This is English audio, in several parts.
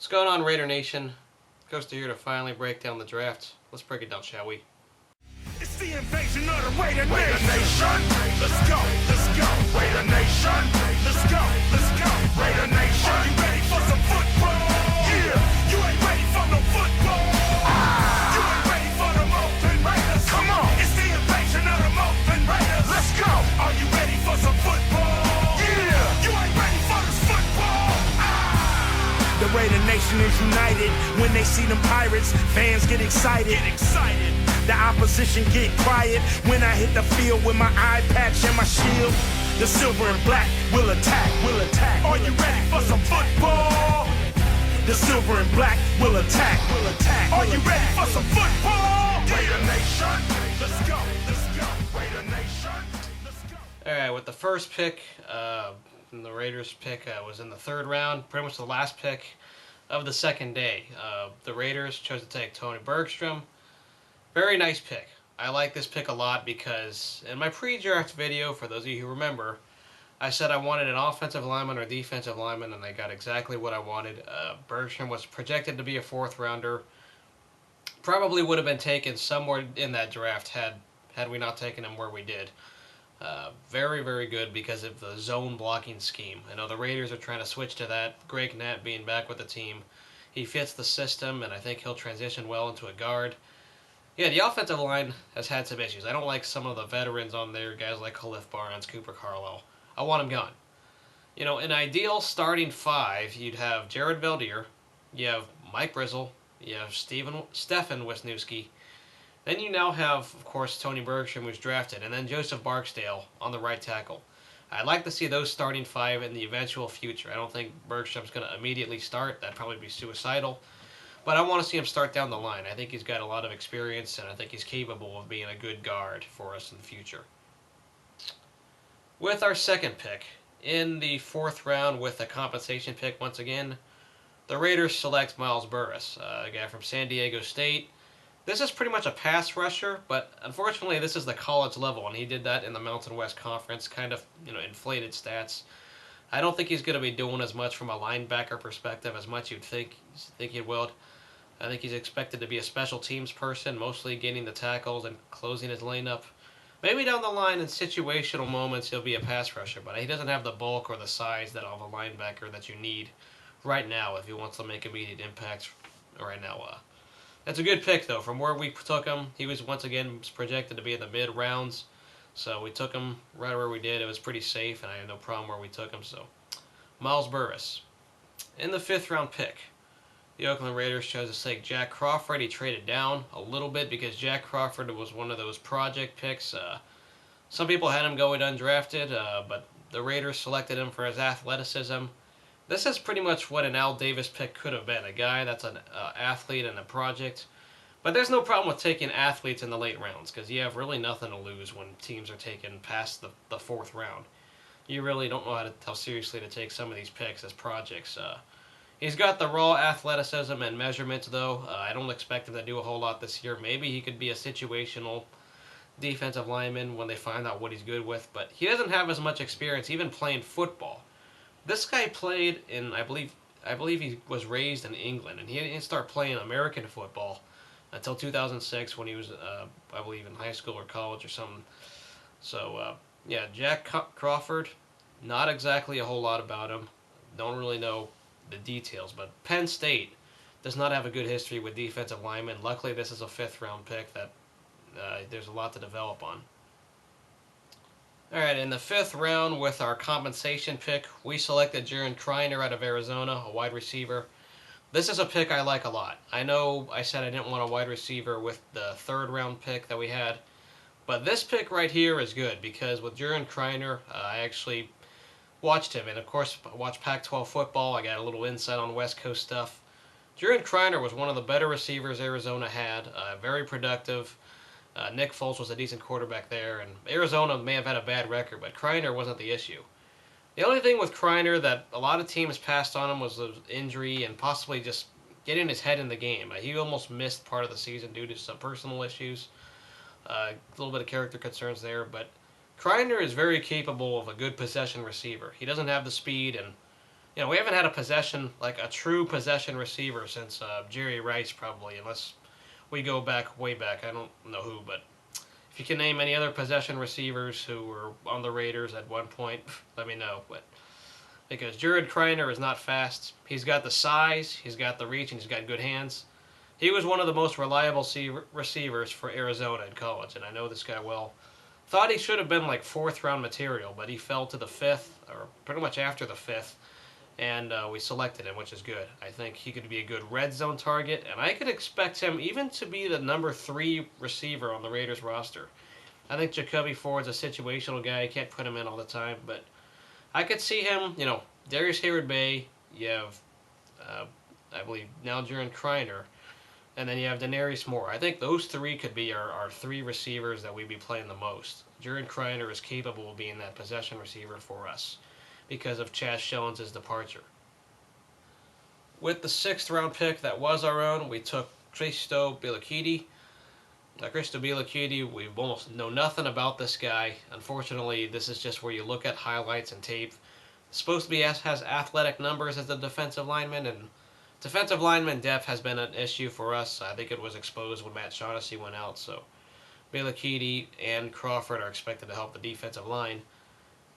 What's going on, Raider Nation? Costa here to finally break down the draft. Let's break it down, shall we? It's the invasion of the Raider Nation. Let's go, let's go. Raider Nation. Let's go, let's go. Raider Nation. Are you ready for some football? Yeah. You ain't ready for no football. You ain't ready for the Oakland Raiders. Come on. It's the invasion of the Oakland Raiders. Let's go. Are you ready for some football? Yeah. You ain't ready for this football. The Raider Nation is united. When they see them Pirates, fans get excited. The opposition get quiet when I hit the field with my eye patch and my shield. The silver and black will attack, Are you ready for some football? The silver and black will attack, Are you ready for some football? Raider Nation, let's go, Raider Nation, let's go. Alright, with the first pick, the Raiders pick was in the third round, pretty much the last pick of the second day. The Raiders chose to take Tony Bergstrom. Very nice pick. I like this pick a lot because in my pre-draft video, for those of you who remember, I said I wanted an offensive lineman or defensive lineman, and I got exactly what I wanted. Bergstrom was projected to be a fourth rounder. Probably would have been taken somewhere in that draft had we not taken him where we did. Very, very good because of the zone blocking scheme. I know the Raiders are trying to switch to that. Greg Knapp being back with the team, he fits the system, and I think he'll transition well into a guard. Yeah, the offensive line has had some issues. I don't like some of the veterans on there, guys like Khalif Barnes, Cooper Carlisle. I want them gone. You know, in ideal starting five, you'd have Jared Veldheer, you have Mike Brizzle, you have Stefan Wisniewski. Then you now have, of course, Tony Bergstrom, who's drafted, and then Joseph Barksdale on the right tackle. I'd like to see those starting five in the eventual future. I don't think Bergstrom's going to immediately start. That'd probably be suicidal. But I want to see him start down the line. I think he's got a lot of experience, and I think he's capable of being a good guard for us in the future. With our second pick, in the fourth round with a compensation pick once again, the Raiders select Miles Burris, a guy from San Diego State. This is pretty much a pass rusher, but unfortunately this is the college level, and he did that in the Mountain West Conference, kind of, inflated stats. I don't think he's going to be doing as much from a linebacker perspective as much you'd think he will. I think he's expected to be a special teams person, mostly getting the tackles and closing his lane up. Maybe down the line in situational moments he'll be a pass rusher, but he doesn't have the bulk or the size that of a linebacker that you need right now if he wants to make immediate impacts right now. That's a good pick, though. From where we took him, he was once again projected to be in the mid-rounds. So we took him right where we did. It was pretty safe, and I had no problem where we took him. So Miles Burris. In the fifth round pick, the Oakland Raiders chose to take Jack Crawford. He traded down a little bit because Jack Crawford was one of those project picks. Some people had him going undrafted, but the Raiders selected him for his athleticism. This is pretty much what an Al Davis pick could have been, a guy that's an athlete and a project. But there's no problem with taking athletes in the late rounds because you have really nothing to lose when teams are taken past the fourth round. You really don't know how seriously to take some of these picks as projects. He's got the raw athleticism and measurements, though. I don't expect him to do a whole lot this year. Maybe he could be a situational defensive lineman when they find out what he's good with, but he doesn't have as much experience even playing football. This guy played in, I believe he was raised in England, and he didn't start playing American football until 2006 when he was, I believe, in high school or college or something. So, yeah, Jack Crawford, not exactly a whole lot about him. Don't really know the details, but Penn State does not have a good history with defensive linemen. Luckily, this is a fifth-round pick that there's a lot to develop on. Alright, in the fifth round with our compensation pick, we selected Juron Criner out of Arizona, a wide receiver. This is a pick I like a lot. I know I said I didn't want a wide receiver with the third-round pick that we had, but this pick right here is good because with Juron Criner, I actually watched him, and of course, I watched Pac-12 football. I got a little insight on West Coast stuff. Juron Criner was one of the better receivers Arizona had, very productive. Nick Foles was a decent quarterback there, and Arizona may have had a bad record, but Criner wasn't the issue. The only thing with Criner that a lot of teams passed on him was the injury and possibly just getting his head in the game. He almost missed part of the season due to some personal issues, a little bit of character concerns there, but Criner is very capable of a good possession receiver. He doesn't have the speed, and We haven't had a possession, like a true possession receiver since Jerry Rice probably, unless we go back way back. I don't know who, but if you can name any other possession receivers who were on the Raiders at one point, let me know. But because Juron Criner is not fast, he's got the size, he's got the reach, and he's got good hands. He was one of the most reliable receivers for Arizona in college, and I know this guy well. Thought he should have been like fourth round material, but he fell to the fifth, or pretty much after the fifth, and we selected him, which is good. I think he could be a good red zone target, and I could expect him even to be the number 3 receiver on the Raiders roster. I think Jacoby Ford's a situational guy. You can't put him in all the time, but I could see him, Darius Heyward-Bey, you have, I believe, now Juron Criner, and then you have Denarius Moore. I think those 3 could be our 3 receivers that we'd be playing the most. Juron Criner is capable of being that possession receiver for us because of Chaz Jones' departure. With the 6th round pick that was our own, we took Christo Bilukidi. Christo Bilukidi, we almost know nothing about this guy. Unfortunately, this is just where you look at highlights and tape. It's supposed to be has athletic numbers as a defensive lineman, and defensive lineman depth has been an issue for us. I think it was exposed when Matt Shaughnessy went out, so Bilukidi and Crawford are expected to help the defensive line.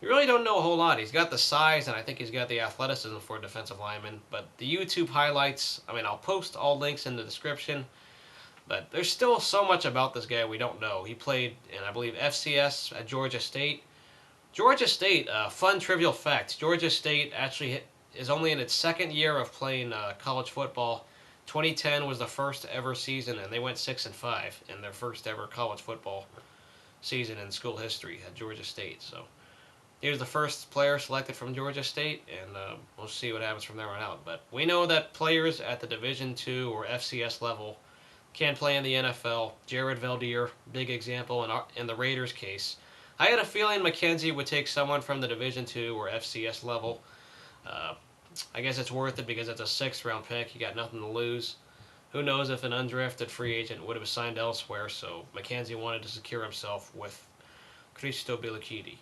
You really don't know a whole lot. He's got the size, and I think he's got the athleticism for a defensive lineman. But the YouTube highlights, I'll post all links in the description. But there's still so much about this guy we don't know. He played in, I believe, FCS at Georgia State. Georgia State, fun trivial fact, Georgia State actually is only in its 2nd year of playing college football. 2010 was the first ever season, and they went 6-5 in their first ever college football season in school history at Georgia State. So he was the first player selected from Georgia State, and we'll see what happens from there on out. But we know that players at the Division II or FCS level can play in the NFL. Jared Veldheer, big example in the Raiders' case. I had a feeling McKenzie would take someone from the Division II or FCS level. I guess it's worth it because it's a 6th round pick. You got nothing to lose. Who knows if an undrafted free agent would have signed elsewhere, so McKenzie wanted to secure himself with Christo Bilukidi.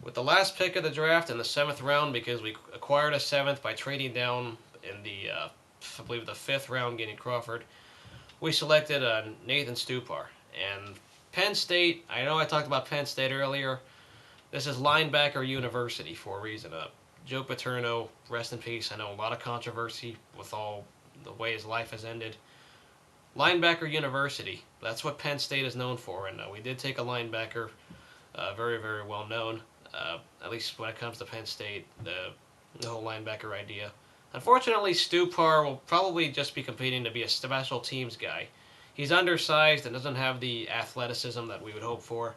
With the last pick of the draft in the 7th round, because we acquired a 7th by trading down in the, I believe, the 5th round, getting Crawford, we selected Nathan Stupar. And Penn State, I know I talked about Penn State earlier. This is Linebacker University for a reason. Joe Paterno, rest in peace. I know a lot of controversy with all the way his life has ended. Linebacker University, that's what Penn State is known for. And we did take a linebacker, very, very well known. At least when it comes to Penn State, the whole linebacker idea. Unfortunately, Stupar will probably just be competing to be a special teams guy. He's undersized and doesn't have the athleticism that we would hope for.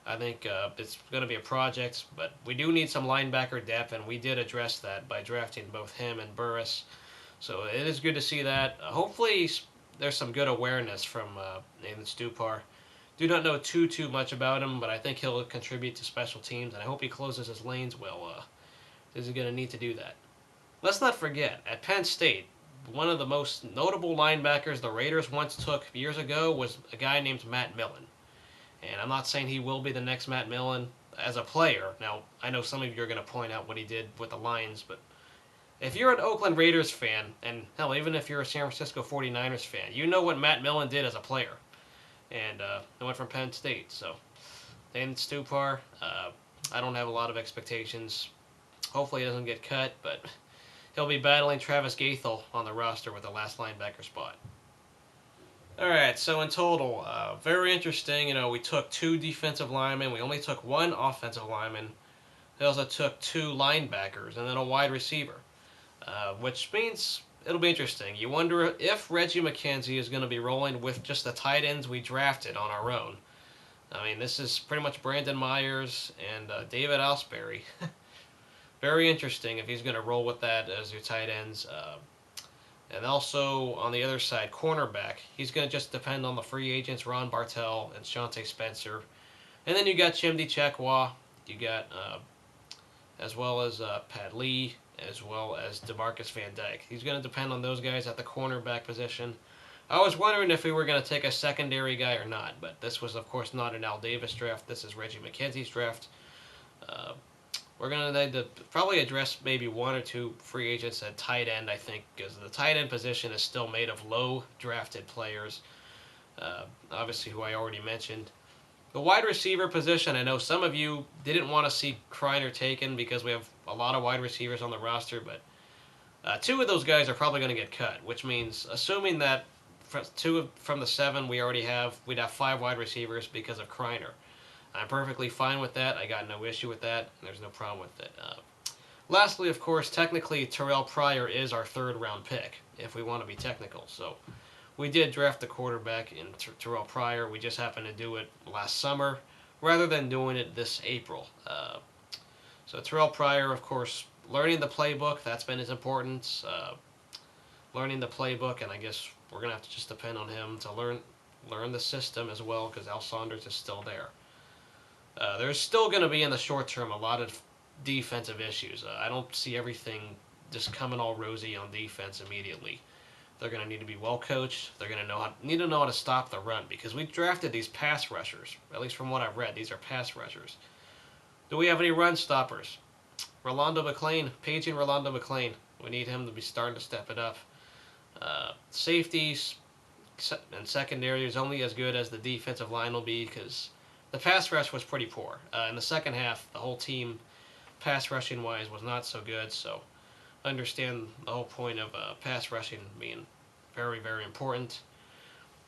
I think it's going to be a project, but we do need some linebacker depth, and we did address that by drafting both him and Burris. So it is good to see that. Hopefully there's some good awareness from Nathan Stupar. Do not know too much about him, but I think he'll contribute to special teams, and I hope he closes his lanes well. He's going to need to do that. Let's not forget, at Penn State, one of the most notable linebackers the Raiders once took years ago was a guy named Matt Millen. And I'm not saying he will be the next Matt Millen as a player. Now, I know some of you are going to point out what he did with the Lions, but if you're an Oakland Raiders fan, and hell, even if you're a San Francisco 49ers fan, you know what Matt Millen did as a player. And he went from Penn State. So, Nathan Stupar, I don't have a lot of expectations. Hopefully he doesn't get cut, but he'll be battling Travis Gaethel on the roster with the last linebacker spot. Alright, so in total, very interesting. We took 2 defensive linemen. We only took 1 offensive lineman. We also took 2 linebackers and then a wide receiver, which means it'll be interesting. You wonder if Reggie McKenzie is going to be rolling with just the tight ends we drafted on our own. This is pretty much Brandon Myers and David Alsbury. Very interesting if he's going to roll with that as your tight ends. And also, on the other side, cornerback. He's going to just depend on the free agents, Ron Bartell and Shante Spencer. And then you got Chimdi Chekwa. You got, as well as Pat Lee, as well as DeMarcus Van Dyke. He's going to depend on those guys at the cornerback position. I was wondering if we were going to take a secondary guy or not, but this was, of course, not an Al Davis draft. This is Reggie McKenzie's draft. We're going to need to probably address maybe one or two free agents at tight end, I think, because the tight end position is still made of low drafted players, obviously who I already mentioned. The wide receiver position, I know some of you didn't want to see Criner taken because we have a lot of wide receivers on the roster, but two of those guys are probably going to get cut, which means, assuming that from the 7 we already have, we'd have 5 wide receivers because of Criner. I'm perfectly fine with that. I got no issue with that. There's no problem with it. Lastly, of course, technically, Terrell Pryor is our 3rd-round pick, if we want to be technical. So we did draft the quarterback in Terrell Pryor. We just happened to do it last summer rather than doing it this April. So Terrell Pryor, of course, learning the playbook, that's been his importance. Learning the playbook, and I guess we're going to have to just depend on him to learn the system as well, because Al Saunders is still there. There's still going to be, in the short term, a lot of defensive issues. I don't see everything just coming all rosy on defense immediately. They're going to need to be well coached. They're going to need to know how to stop the run, because we drafted these pass rushers. At least from what I've read, these are pass rushers. Do we have any run stoppers? Rolando McClain, paging Rolando McClain. We need him to be starting to step it up. Safeties and secondary is only as good as the defensive line will be, because the pass rush was pretty poor. In the second half, the whole team, pass rushing wise, was not so good. So understand the whole point of pass rushing being very, very important.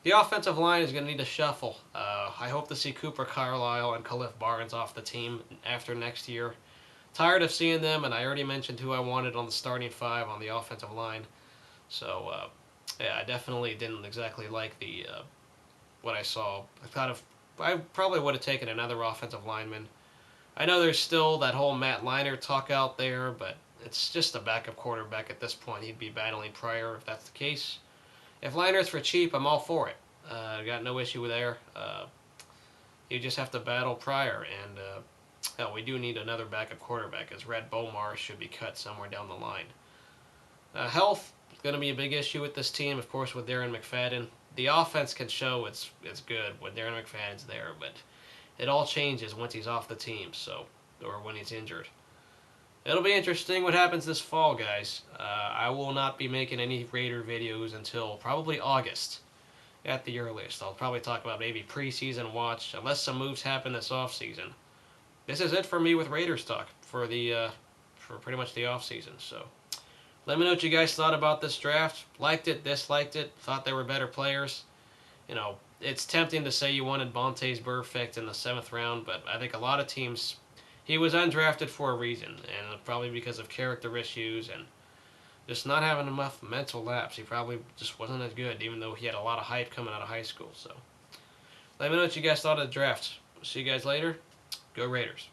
The offensive line is going to need to shuffle. I hope to see Cooper Carlisle and Khalif Barnes off the team after next year. Tired of seeing them, and I already mentioned who I wanted on the starting 5 on the offensive line. So, yeah, I definitely didn't exactly like the what I saw. I probably would have taken another offensive lineman. I know there's still that whole Matt Leinart talk out there, but it's just a backup quarterback at this point. He'd be battling Pryor if that's the case. If Leinart's for cheap, I'm all for it. I got no issue with there. You just have to battle Pryor, and hell, we do need another backup quarterback, as Red Bomar should be cut somewhere down the line. Health is going to be a big issue with this team, of course, with Darren McFadden. The offense can show it's good when Darren McFadden's there, but it all changes once he's off the team, or when he's injured. It'll be interesting what happens this fall, guys. I will not be making any Raider videos until probably August at the earliest. I'll probably talk about maybe preseason watch, unless some moves happen this offseason. This is it for me with Raiders talk for pretty much the offseason. So let me know what you guys thought about this draft. Liked it, disliked it, thought they were better players. You know, it's tempting to say you wanted Vontaze Burfict in the 7th round, but I think a lot of teams, he was undrafted for a reason, and probably because of character issues and just not having enough mental lapse. He probably just wasn't as good, even though he had a lot of hype coming out of high school. So let me know what you guys thought of the draft. See you guys later. Go Raiders.